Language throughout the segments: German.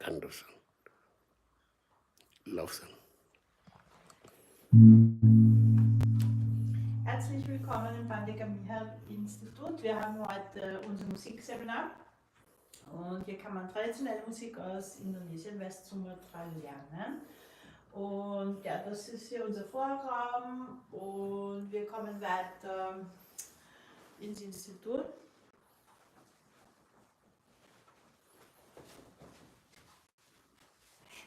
Anderson. Laufsang. Herzlich willkommen im Pandika Michal Institut. Wir haben heute unser Musikseminar und hier kann man traditionelle Musik aus Indonesien, West-Sumatra lernen. Und ja, das ist hier unser Vorraum und wir kommen weiter ins Institut.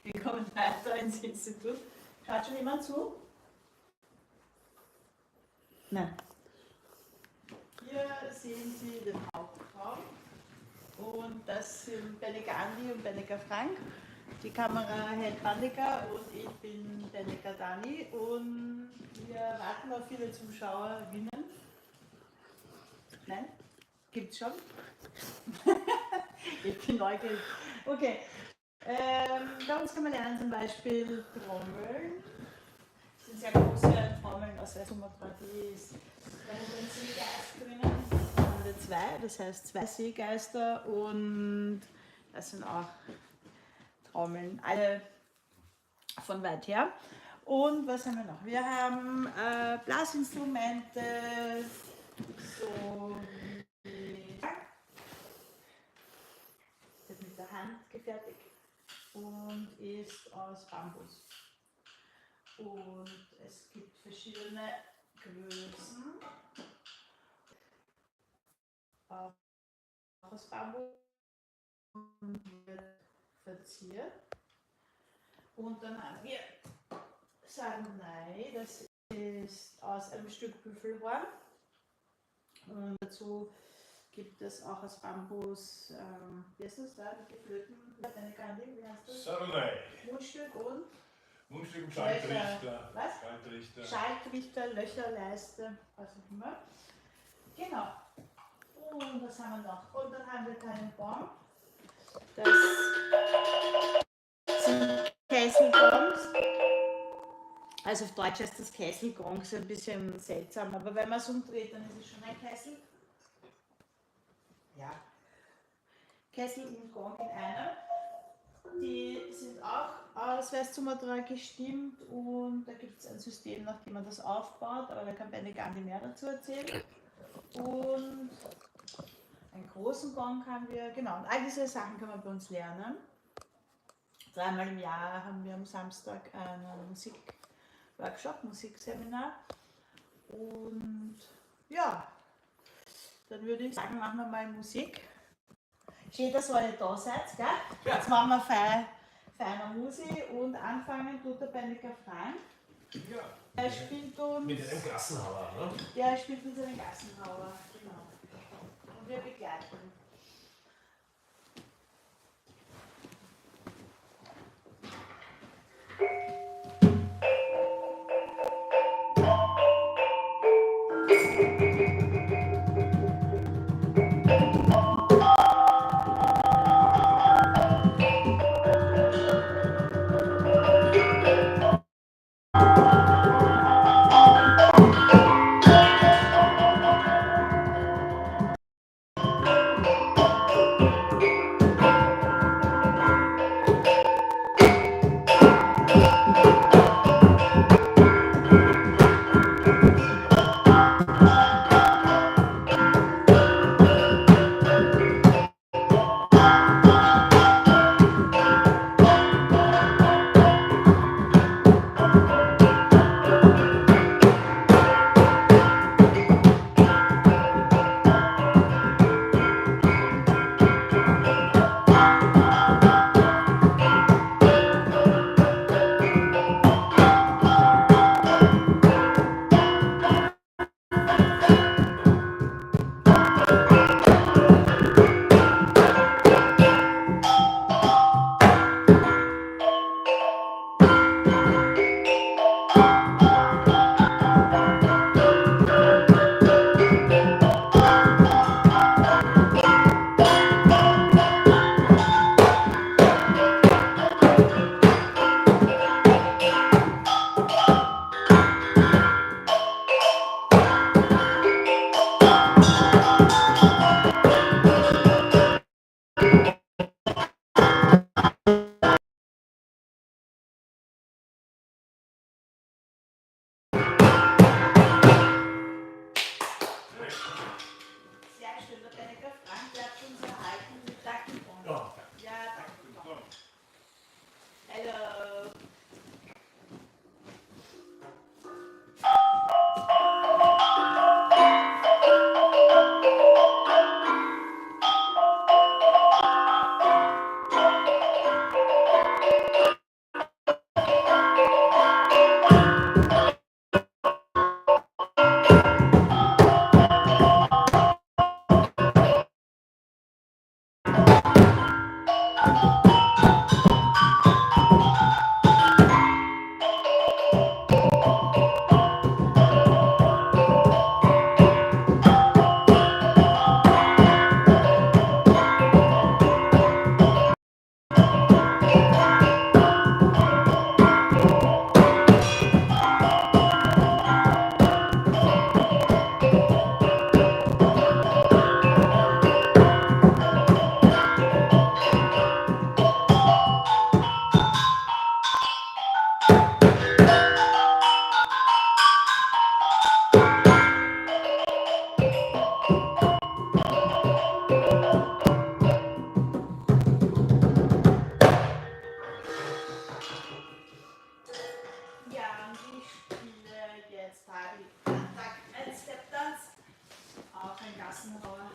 Wir kommen weiter ins Institut. Schaut schon jemand zu? Nein. Hier sehen Sie den Hauptraum und das sind Benika Andi und Benika Frank. Die Kamera hält Pandika und ich bin Benika Dani und wir warten auf viele Zuschauerinnen. Nein? Gibt's schon? Ich bin neugierig. Okay. Bei uns kann man lernen zum Beispiel Trommeln. Das sind sehr große Trommeln aus West-Sumatra, die ist bei den Seegeisterinnen. Da haben wir zwei, das heißt zwei Seegeister und das sind auch Trommeln, alle von weit her. Und was haben wir noch? Wir haben Blasinstrumente, so wie das mit der Hand gefertigt und ist aus Bambus. Und es gibt verschiedene Größen, auch aus Bambus und wird verziert. Und dann haben wir Sarnai, das ist aus einem Stück Büffelhorn. Und dazu gibt es auch aus Bambus, wie heißt das da, die Flöten, deine Kandi, wie heißt das? Sarnai. Mundstück und? Mundstück und Schaltrichter. Was? Schaltrichter. Schaltrichter, Löcherleiste, was auch immer. Genau. Und was haben wir noch? Und dann haben wir Tannenbaum. Das sind Kesselgongs. Also auf Deutsch heißt das Kesselgongs ein bisschen seltsam, aber wenn man es umdreht, dann ist es schon ein Kessel. Ja. Kessel und Gong in einer. Die sind auch aus West-Sumatra gestimmt und da gibt es ein System, nach dem man das aufbaut, aber da kann Benika Andi mehr dazu erzählen. Und einen großen Gong haben wir, genau, und all diese Sachen kann man bei uns lernen. 3-mal im Jahr haben wir am Samstag einen Musikworkshop, Musikseminar. Und ja, dann würde ich sagen, machen wir mal Musik. Schön, dass ihr alle da seid, gell? Jetzt machen wir feiner Musik und anfangen tut der Benika Frank. Ja. Er spielt uns. Mit einem Gassenhauer, ne? Ja, er spielt uns einen Gassenhauer, genau. Und wir begleiten. bleibt uns erhalten. Danke. Ja. Ja, danke. Hallo. Ja, und ich spiele jetzt Tag 1 Step-Tanz, auch ein Gassenhauer.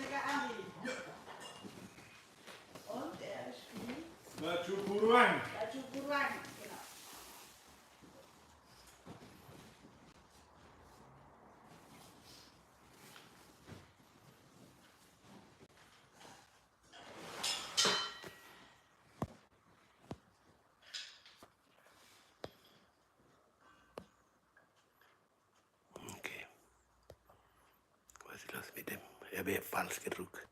Musiker Andi. Und er spielt Laju Buruan. Laju Buruan. Genau. Okay. Was ist los mit dem? Ich habe falsch gedruckt.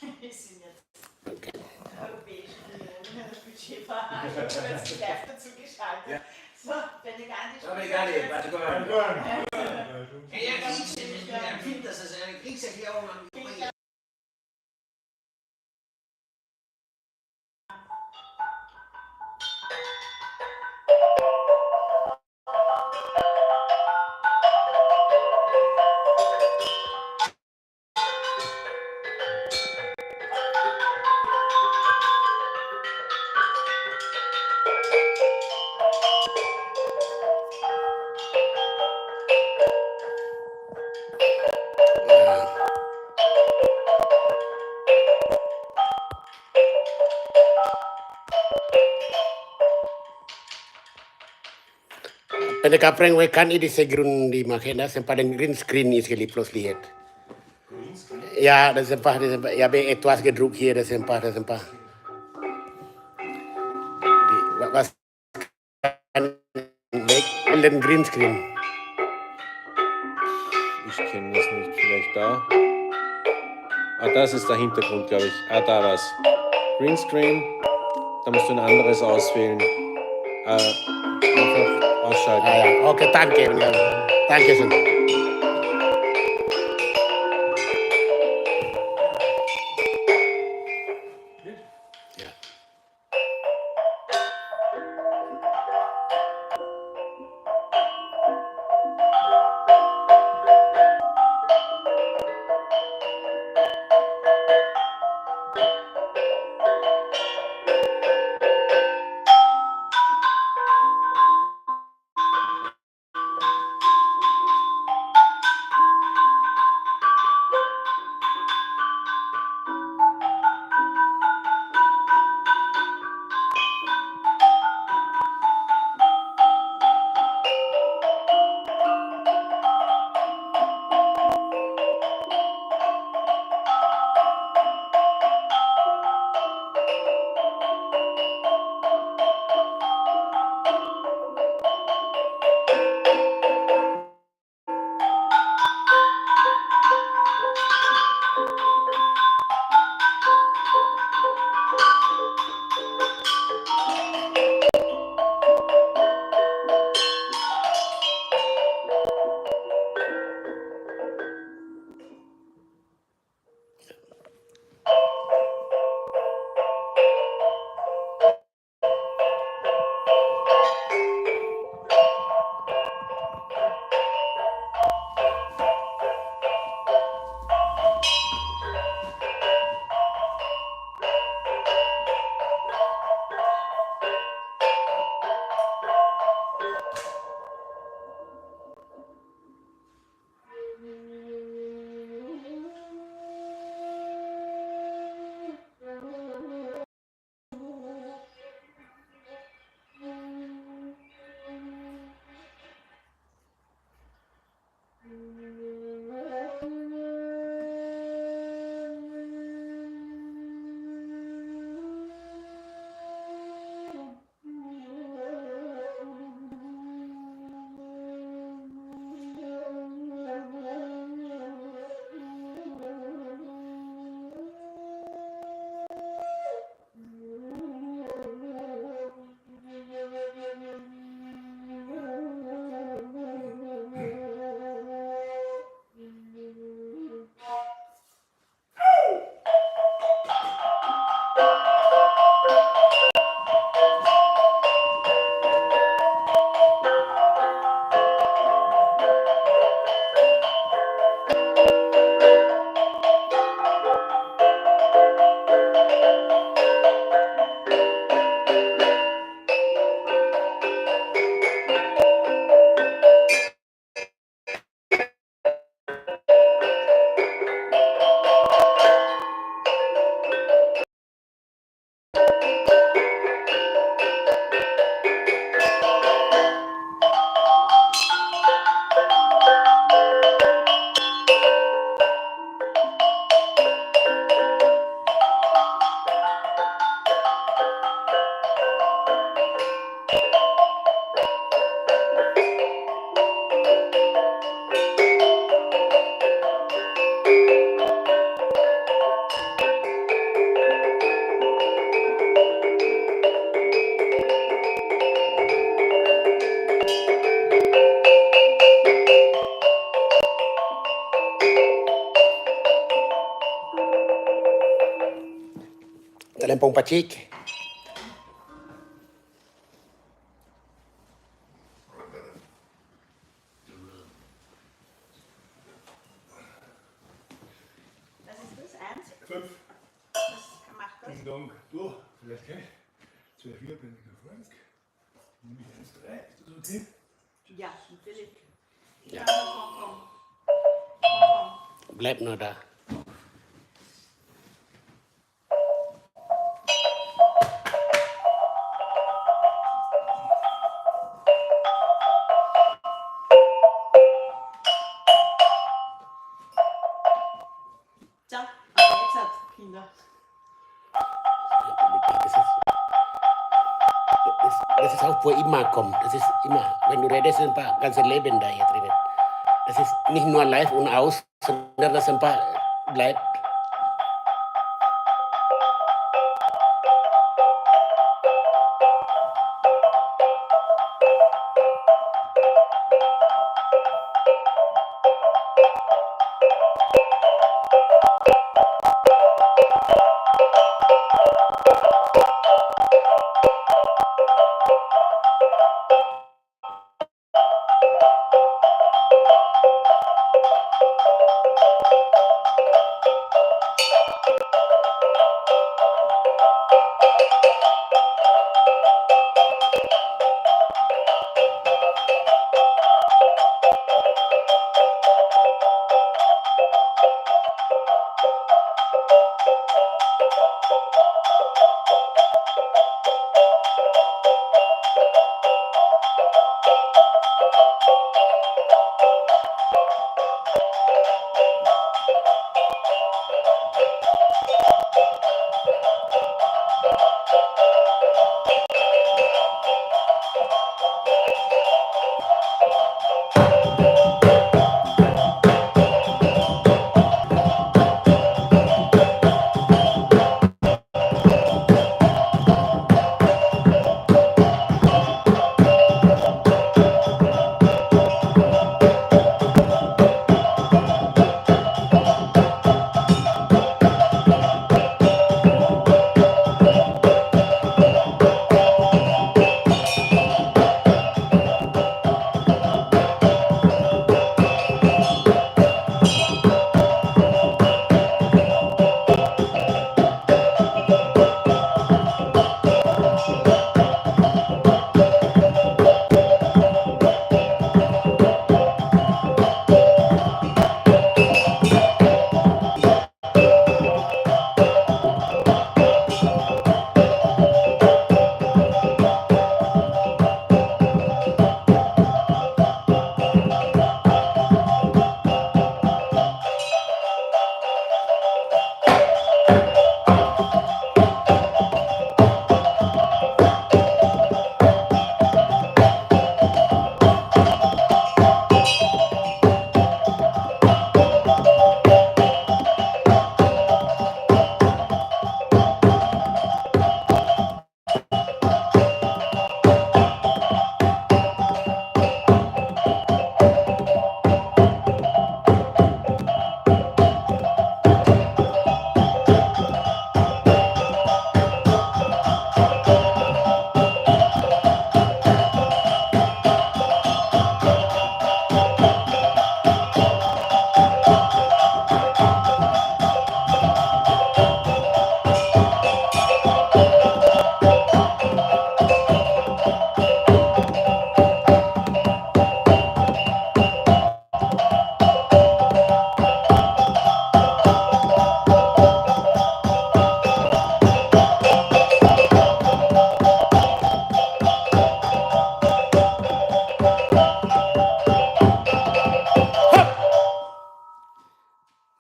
Wir sind jetzt in der Europäischen Union in einer Budgetverhandlung. Ich habe jetzt live dazu geschaltet. Ja. So, Benny Gandhi Warte mal. Ja, Kind, dass es eine Kriegserklärung an die Ukraine. Pada kapreng wekan ini segrun di makena sempadan green screen is kali plus lihat. Ja, das ist einfach, ich habe etwas gedruckt hier, das ist einfach. Was kann weg in den Greenscreen? Ich kenne das nicht, vielleicht da. Ah, das ist der Hintergrund, glaube ich. Ah, da war's. Greenscreen, da musst du ein anderes auswählen. Einfach ausschalten. Ah ja, okay, danke. Danke schön. Ja. Telempong pacik. Was ist das? 1? 5. Was macht das? Ding Dong. Du, vielleicht gleich. 2, 4, bin ich auf 20. Nehme ich 1, 3. Ist das okay? Ja, natürlich. Ja. Komm. Bleib nur da. So, aber jetzt hat Kinder. Das ist auch, wo immer kommt. Das ist immer, wenn du redest, ist ein paar ganze Leben da hier drinnen. Das ist nicht nur live und aus, sondern das ein paar bleibt.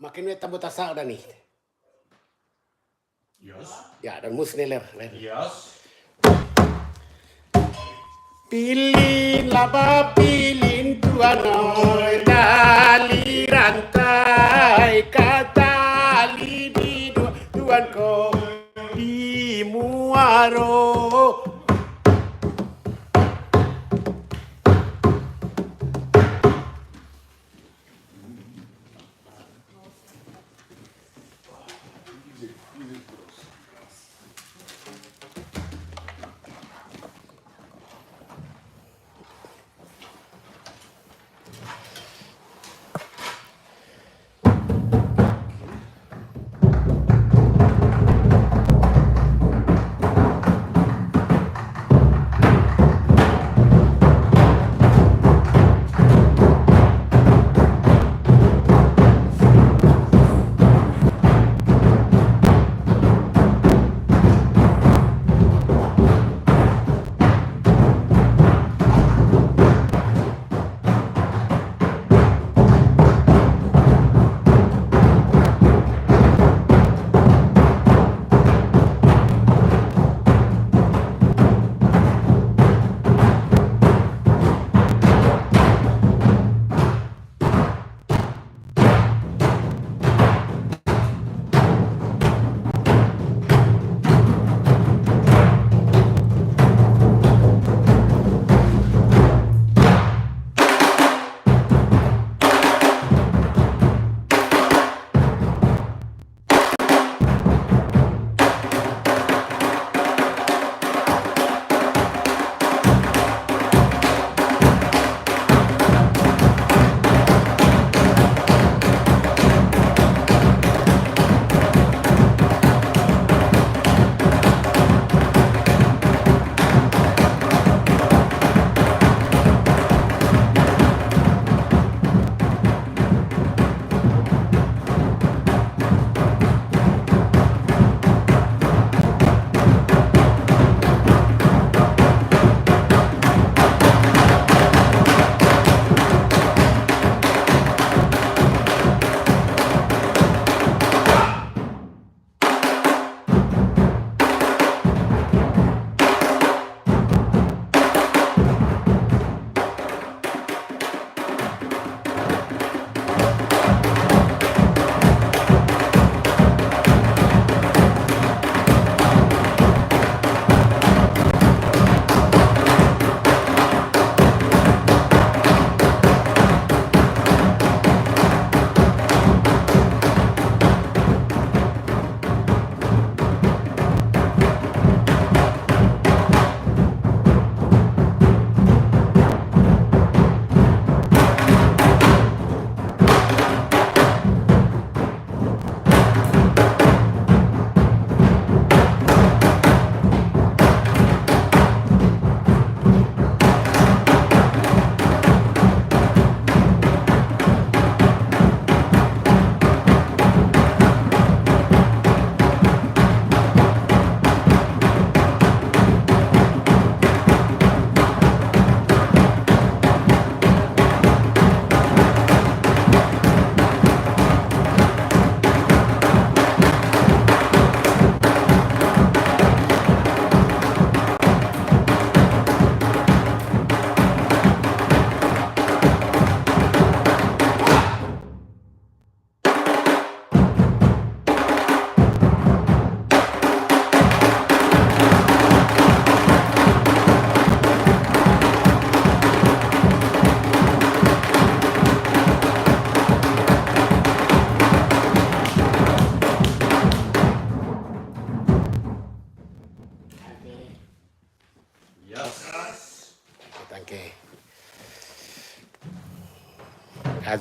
Makin wir tambah tasa oder nicht? Yes. Ja, dann muss schneller werden. Yes. Pilin laba pilin tuanoy dali rantai katali di tuan ko di muaro.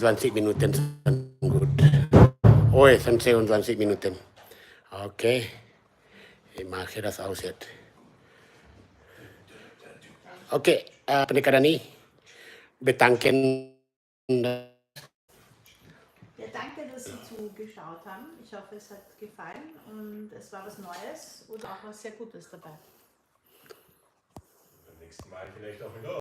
20 Minuten sind gut. Oh, es sind 22 Minuten. Okay, ich mache das aus jetzt. Okay, Pendekar Dani, bedanken. Ja, danke, dass Sie zugeschaut haben. Ich hoffe, es hat gefallen und es war was Neues oder auch was sehr Gutes dabei. Beim nächsten Mal vielleicht auch wieder.